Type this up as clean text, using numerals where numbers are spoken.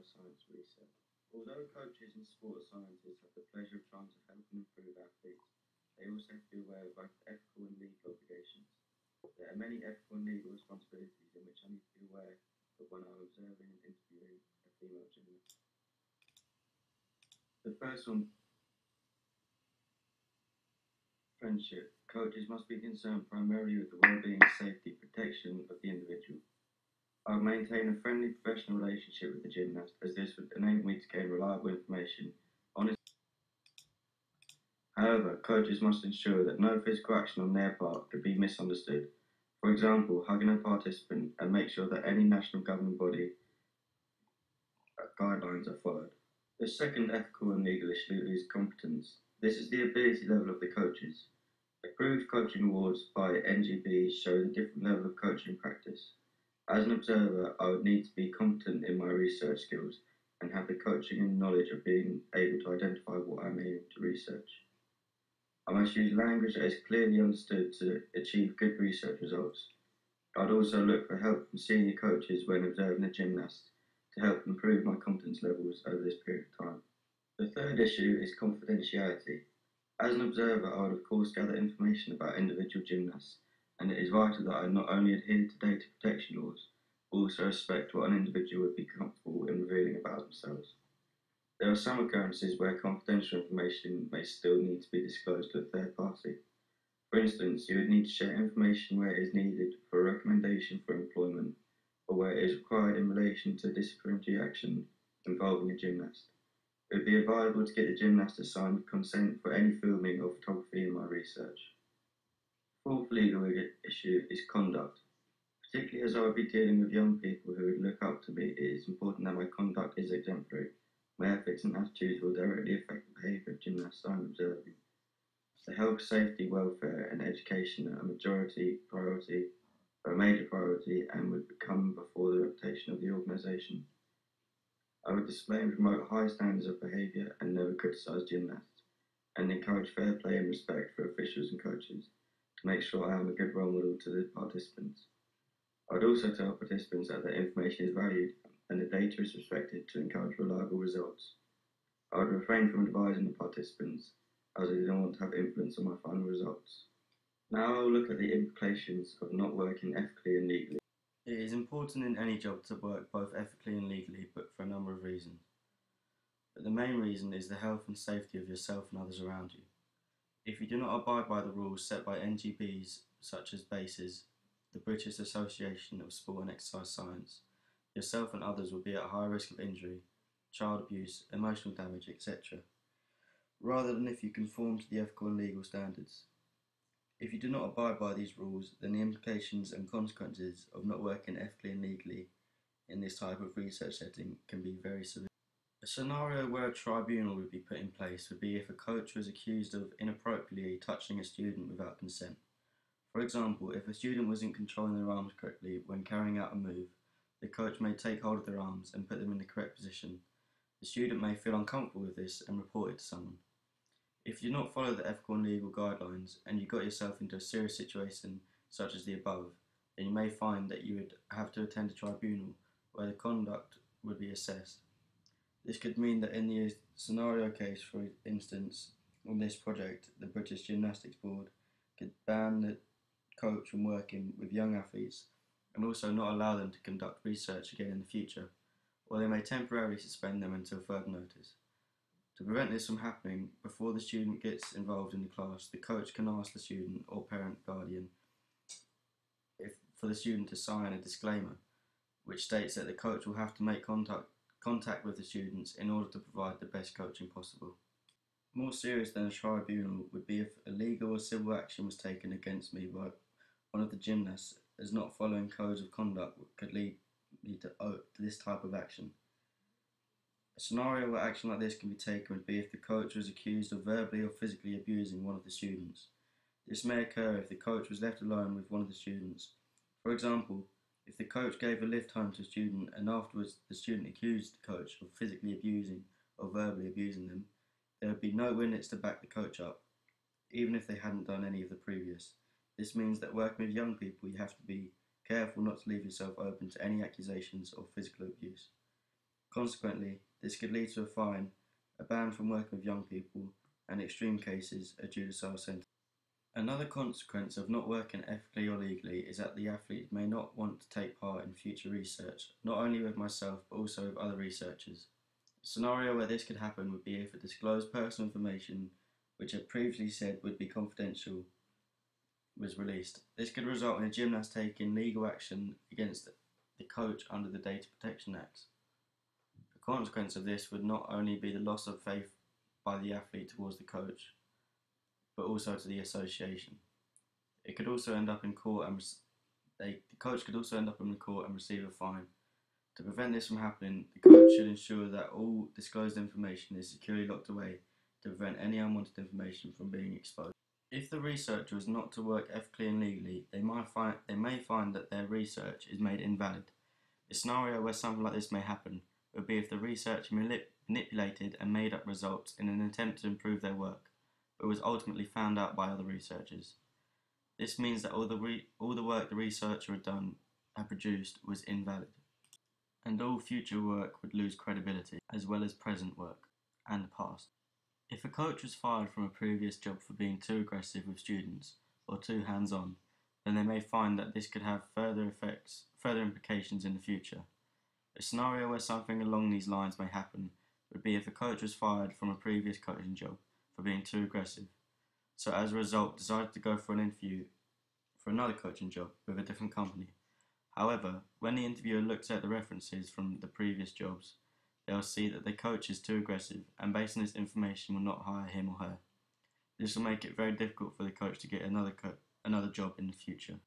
science research. Although coaches and sports scientists have the pleasure of trying to help and improve athletes, they also have to be aware of both ethical and legal obligations. There are many ethical and legal responsibilities in which I need to be aware of when I'm observing and interviewing a female gymnast. The first one, friendship. Coaches must be concerned primarily with the well-being, safety, protection of the individual. I would maintain a friendly, professional relationship with the gymnast, as this would enable me to gain reliable information. However, coaches must ensure that no physical action on their part could be misunderstood. For example, hugging a participant, and make sure that any national governing body guidelines are followed. The second ethical and legal issue is competence. This is the ability level of the coaches. Approved coaching awards by NGBs show the different level of coaching practice. As an observer, I would need to be competent in my research skills and have the coaching and knowledge of being able to identify what I'm aiming to research. I must use language that is clearly understood to achieve good research results. I'd also look for help from senior coaches when observing a gymnast to help improve my competence levels over this period of time. The third issue is confidentiality. As an observer, I would of course gather information about individual gymnasts, and it is vital that I not only adhere to data protection laws, but also respect what an individual would be comfortable in revealing about themselves. There are some occurrences where confidential information may still need to be disclosed to a third party. For instance, you would need to share information where it is needed for a recommendation for employment, or where it is required in relation to disciplinary action involving a gymnast. It would be advisable to get the gymnast to sign consent for any filming or photography in my research. Fourth legal issue is conduct. Particularly as I would be dealing with young people who would look up to me, it is important that my conduct is exemplary. My ethics and attitudes will directly affect the behaviour of gymnasts I am observing. The health, safety, welfare and education are a major priority and would come before the reputation of the organisation. I would display and promote high standards of behaviour and never criticise gymnasts, and encourage fair play and respect for officials and coaches to make sure I am a good role model to the participants. I would also tell participants that their information is valued and the data is respected to encourage reliable results. I would refrain from advising the participants, as I do not want to have influence on my final results. Now I will look at the implications of not working ethically and legally. It is important in any job to work both ethically and legally, but for a number of reasons. But the main reason is the health and safety of yourself and others around you. If you do not abide by the rules set by NGBs such as BASES, the British Association of Sport and Exercise Science, yourself and others will be at high risk of injury, child abuse, emotional damage, etc., rather than if you conform to the ethical and legal standards. If you do not abide by these rules, then the implications and consequences of not working ethically and legally in this type of research setting can be very severe. A scenario where a tribunal would be put in place would be if a coach was accused of inappropriately touching a student without consent. For example, if a student wasn't controlling their arms correctly when carrying out a move, the coach may take hold of their arms and put them in the correct position. The student may feel uncomfortable with this and report it to someone. If you do not follow the ethical and legal guidelines and you got yourself into a serious situation such as the above, then you may find that you would have to attend a tribunal where the conduct would be assessed. This could mean that in the scenario case, for instance, on this project, the British Gymnastics Board could ban the coach from working with young athletes and also not allow them to conduct research again in the future, or they may temporarily suspend them until further notice. To prevent this from happening, before the student gets involved in the class, the coach can ask the student or parent guardian for the student to sign a disclaimer, which states that the coach will have to make contact with the students in order to provide the best coaching possible. More serious than a tribunal would be if a legal or civil action was taken against me by one of the gymnasts, as not following codes of conduct could lead to this type of action. A scenario where action like this can be taken would be if the coach was accused of verbally or physically abusing one of the students. This may occur if the coach was left alone with one of the students. For example, if the coach gave a lift home to a student and afterwards the student accused the coach of physically abusing or verbally abusing them, there would be no witness to back the coach up, even if they hadn't done any of the previous. This means that working with young people, you have to be careful not to leave yourself open to any accusations of physical abuse. Consequently, this could lead to a fine, a ban from working with young people, and in extreme cases, a judicial sentence. Another consequence of not working ethically or legally is that the athlete may not want to take part in future research, not only with myself but also with other researchers. A scenario where this could happen would be if a disclosed personal information, which had previously said would be confidential, was released. This could result in a gymnast taking legal action against the coach under the Data Protection Act. The consequence of this would not only be the loss of faith by the athlete towards the coach, but also to the association. It could also end up in court, and the coach could also end up in court and receive a fine. To prevent this from happening, the coach should ensure that all disclosed information is securely locked away to prevent any unwanted information from being exposed. If the researcher is not to work ethically and legally, they may find that their research is made invalid. A scenario where something like this may happen would be if the researcher manipulated and made up results in an attempt to improve their work, but was ultimately found out by other researchers. This means that all the work the researcher had produced was invalid, and all future work would lose credibility, as well as present work and past. If a coach was fired from a previous job for being too aggressive with students or too hands-on, then they may find that this could have further implications in the future. A scenario where something along these lines may happen would be if a coach was fired from a previous coaching job for being too aggressive, so as a result decided to go for an interview for another coaching job with a different company. However, when the interviewer looks at the references from the previous jobs, they'll see that the coach is too aggressive, and based on this information will not hire him or her. This will make it very difficult for the coach to get another job in the future.